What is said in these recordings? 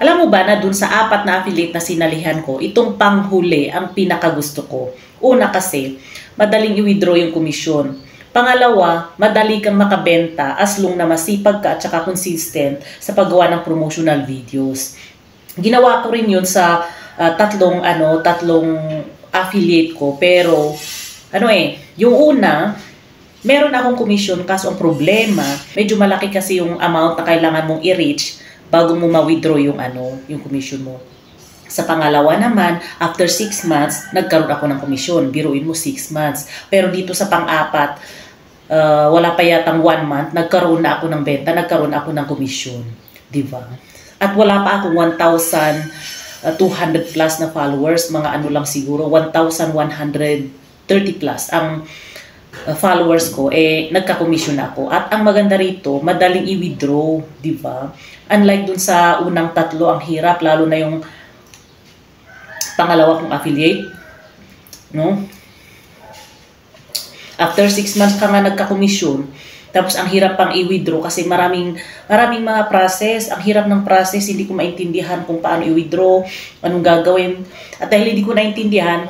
Alam mo ba na dun sa 4 na affiliate na sinalihan ko, itong panghuli ang pinakagusto ko. Una kasi, madaling i-withdraw yung komisyon. Pangalawa, madali kang makabenta as long na masipag ka at saka consistent sa paggawa ng promotional videos. Ginawa ko rin yun sa tatlong affiliate ko, pero yung una, meron akong commission kaso ang problema, medyo malaki kasi yung amount na kailangan mong i-reach bago mo ma-withdraw yung commission mo. Sa pangalawa naman, after 6 months, nagkaroon ako ng commission. Biruin mo 6 months. Pero dito sa pang-apat, wala pa yatang 1 month, nagkaroon na ako ng benta, nagkaroon ako ng commission. Diba? At wala pa akong 1,200 plus na followers, mga lang siguro, 1,130 plus ang followers ko, nagka-commission ako. At ang maganda rito, madaling i-withdraw, di ba? Unlike dun sa unang tatlo, ang hirap, lalo na yung pangalawa kong affiliate, no? After 6 months ka nga nagka-commission, tapos ang hirap pang i-withdraw kasi maraming mga process. Ang hirap ng process, hindi ko maintindihan kung paano i-withdraw, anong gagawin. At dahil hindi ko naintindihan,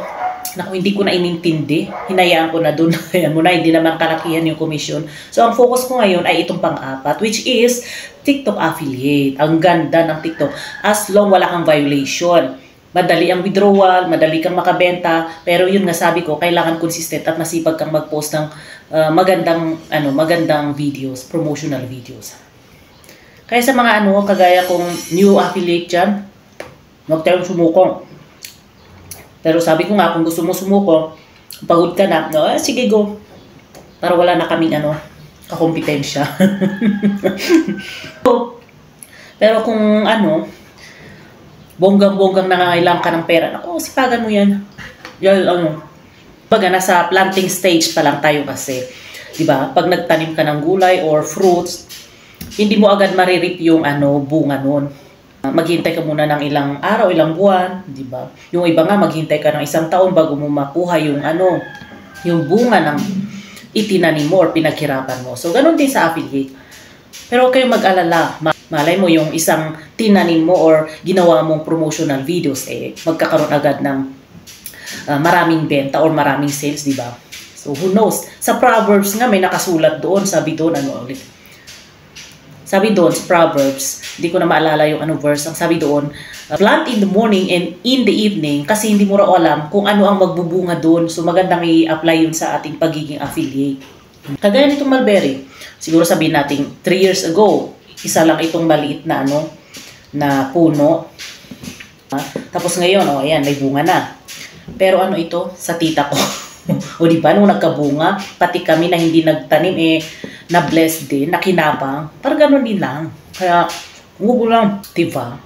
hindi ko na inintindi, hinayaan ko na dun. Ayan mo na, hindi naman kalakihan yung commission. So, ang focus ko ngayon ay itong pang-apat, which is TikTok affiliate. Ang ganda ng TikTok. As long wala kang violation. Madali ang withdrawal, madali kang makabenta, pero yun nga sabi ko, kailangan consistent at masipag kang mag-post ng magandang videos, promotional videos. Kaya sa mga kagaya kong new affiliate dyan, huwag tayong sumukong. Pero sabi ko nga, kung gusto mo sumuko, pagod ka na, sige go. Para wala na kaming kakompetensya. Pero kung bonggang-bonggang nangangailangan ka ng pera, sipagan mo yan. Baga, nasa planting stage pa lang tayo kasi. Diba? Pag nagtanim ka ng gulay or fruits, hindi mo agad maririp yung bunga nun. Maghintay ka muna ng ilang araw, ilang buwan, di ba? Yung iba nga, maghintay ka ng 1 taon bago mo makuha yung bunga ng itinanim mo or pinaghirapan mo. So, ganun din sa affiliate. Pero huwag kayong mag-alala. Malay mo yung isang tinanim mo or ginawa mong promotional videos, magkakaroon agad ng maraming benta or maraming sales, di ba? So, who knows? Sa Proverbs nga, may nakasulat doon. Sabi doon, Sabi doon sa Proverbs, hindi ko na maalala yung verse, ang sabi doon, plant in the morning and in the evening kasi hindi mo raw alam kung ano ang magbubunga doon. So magandang i-apply yun sa ating pagiging affiliate. Kagaya nitong mulberry, siguro sabihin natin 3 years ago, isa lang itong maliit na na puno. Tapos ngayon, ayan, may bunga na. Pero ito? Sa tita ko. O diba, nung nagkabunga, pati kami na hindi nagtanim, na-bless din, nakinabang. Parang ganun din lang. Kaya, huwag lang, diba?